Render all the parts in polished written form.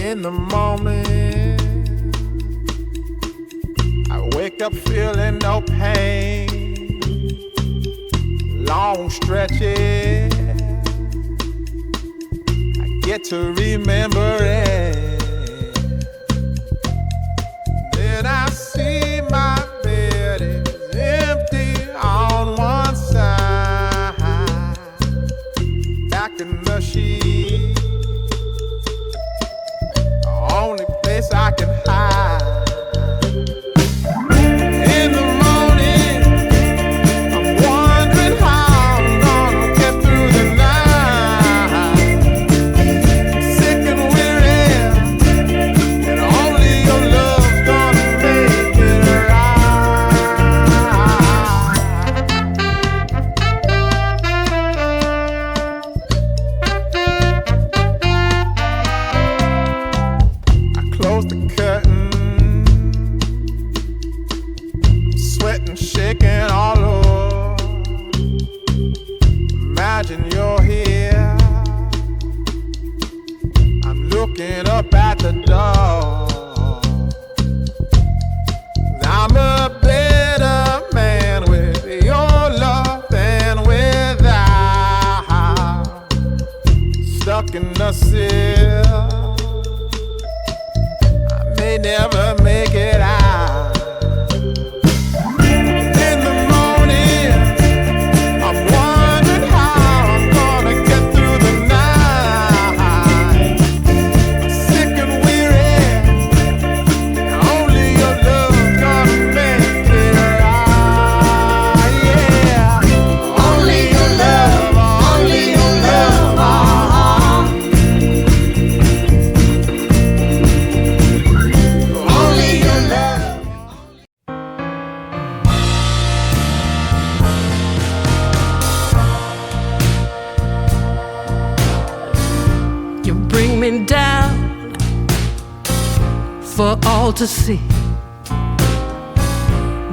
In the morning, I wake up feeling no pain. Long stretches, I get to remember it. Then I see my bed is empty on one side. Back in the sheet, only place I can hide. In the morning, I'm wondering how I'm gonna get through the night. Sick and weary, and only your love's gonna make it I close the curtain, sweating, shaking all over. Imagine you're here. I'm looking up at the door. I'm a better man with your love than without. Stuck in the cell, I may never make it out. In the morning, I'm wondering how I'm gonna get through the night. Sick and weary, only your love's gonna make it right. Yeah, only your love, only your love. Only your love. You bring me down for all to see,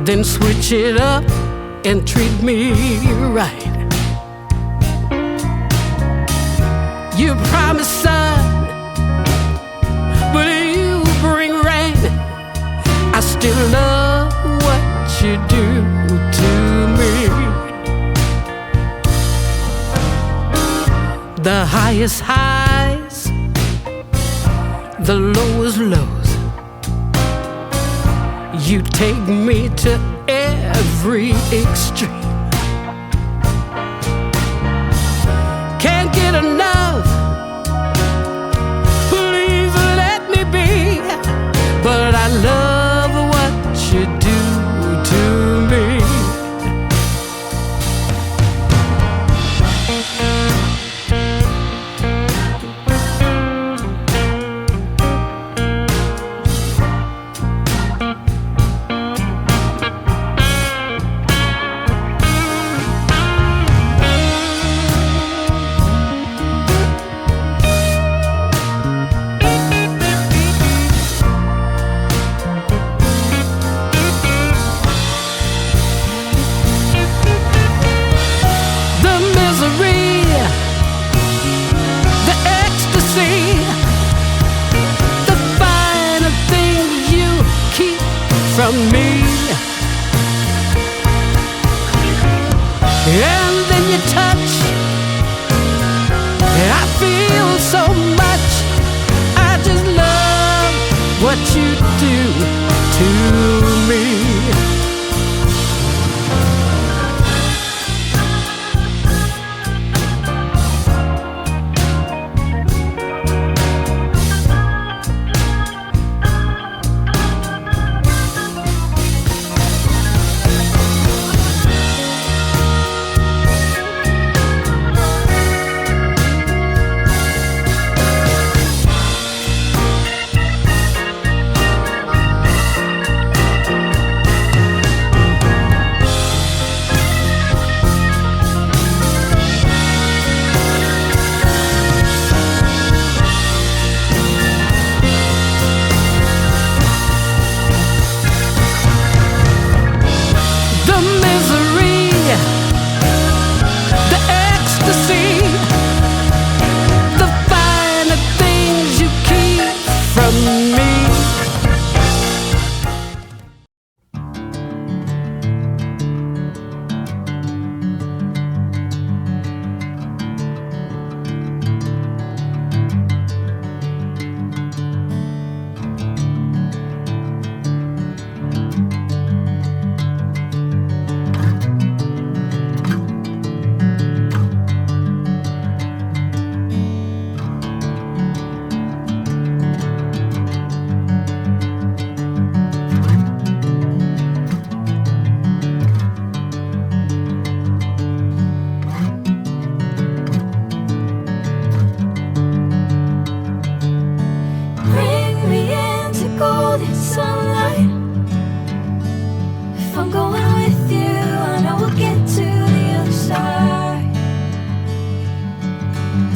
then switch it up and treat me right. You promise sun, but you bring rain. I still love what you do to me. The highest highs, the lowest lows. You take me to every extreme. Can't get enough, please let me be. But I love what you do to me.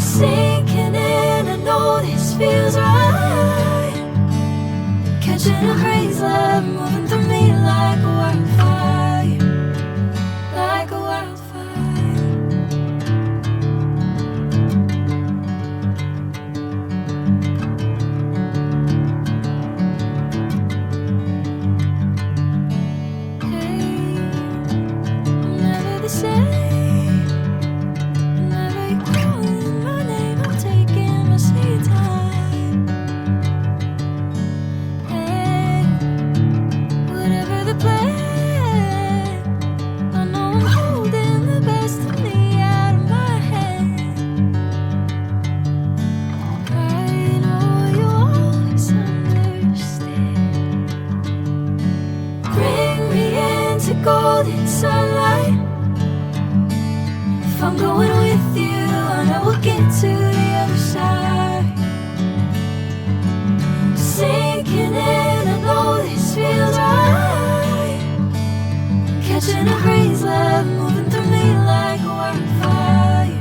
Sinking in, I know this feels right. Catching a breeze, love moving through me like a wildfire, like a wildfire. Hey, I'm never the same. Golden sunlight. If I'm going with you, I know we'll get to the other side. Sinking in, I know this feels right. Catching a breeze, love moving through me like a wildfire,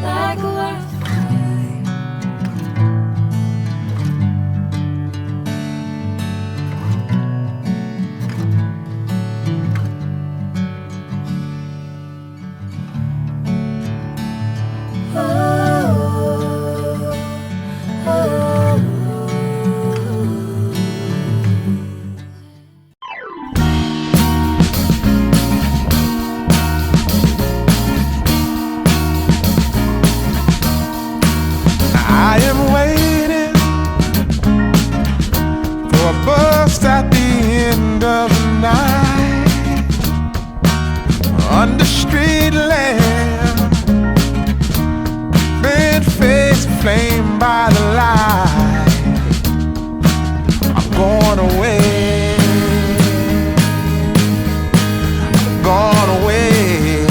like a wildfire. I am waiting for a bus at the end of the night, under street lamp, bent face flamed by the light. I'm going away, I'm going away,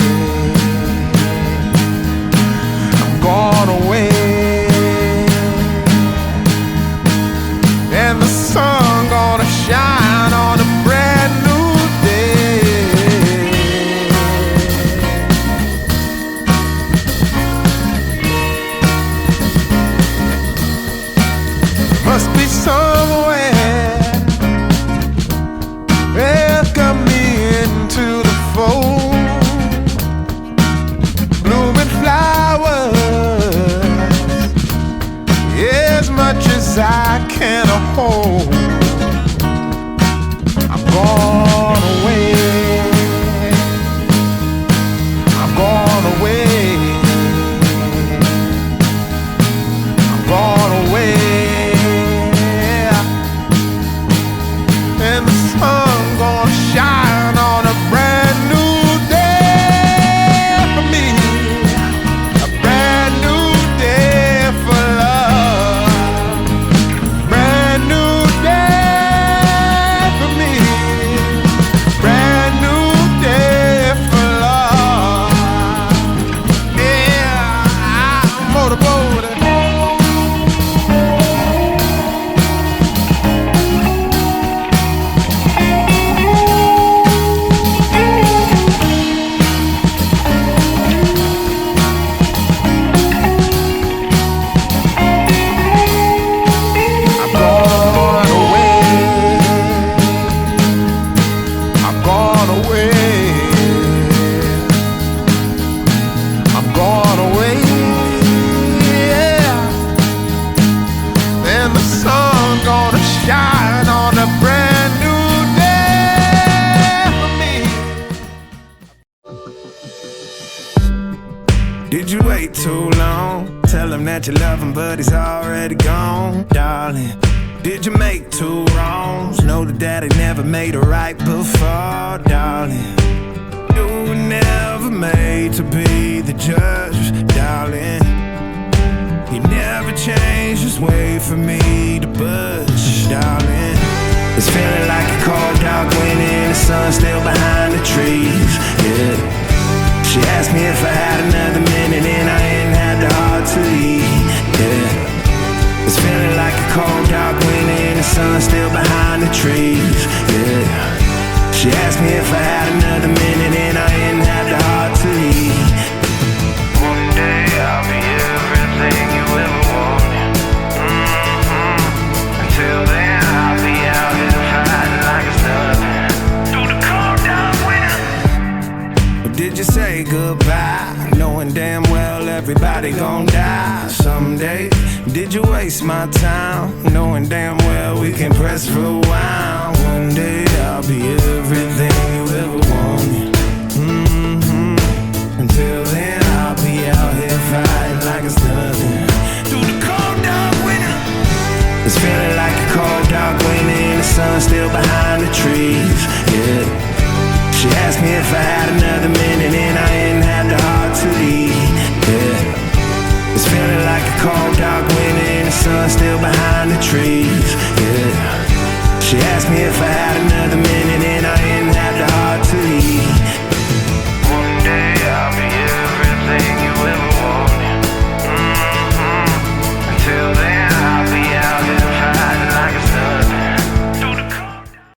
I'm going away. And the sun gonna shine on a brand new day. Must be somewhere welcome me into the fold. Blooming flowers, as much as I can hold. I'm gone away, I'm gone away, I'm gone away. And the sun gonna shine on a brand new day for me, a brand new day for love, brand new day for me, brand new day for love. Yeah, I'm motorboating. Shine on a brand new day for me. Did you wait too long? Tell him that you love him, but he's already gone, darling. Did you make two wrongs? Know that daddy never made a right before, darling. You were never made to be the judge, darling. He never changed his way for me to budge, darling. It's feeling like a cold dark winter, the sun still behind the trees, yeah. She asked me if I had another minute and I ain't had the heart to leave, yeah. It's feeling like a cold dark winter, the sun still behind the trees, yeah. She asked me if I had another minute and I ain't had the heart to leave. One day I'll be here. die someday. Did you waste my time, knowing damn well we can press rewind? One day I'll be everything you ever wanted. Until then I'll be out here fighting like it's nothing. Through the cold dark winter, it's feeling like a cold dark winter and the sun still behind the trees. Yeah. She asked me if I had another minute and I didn't have the heart to leave. Yeah. It's feeling like a cold dark winter and the sun still behind the trees. Yeah. She asked me if I had another minute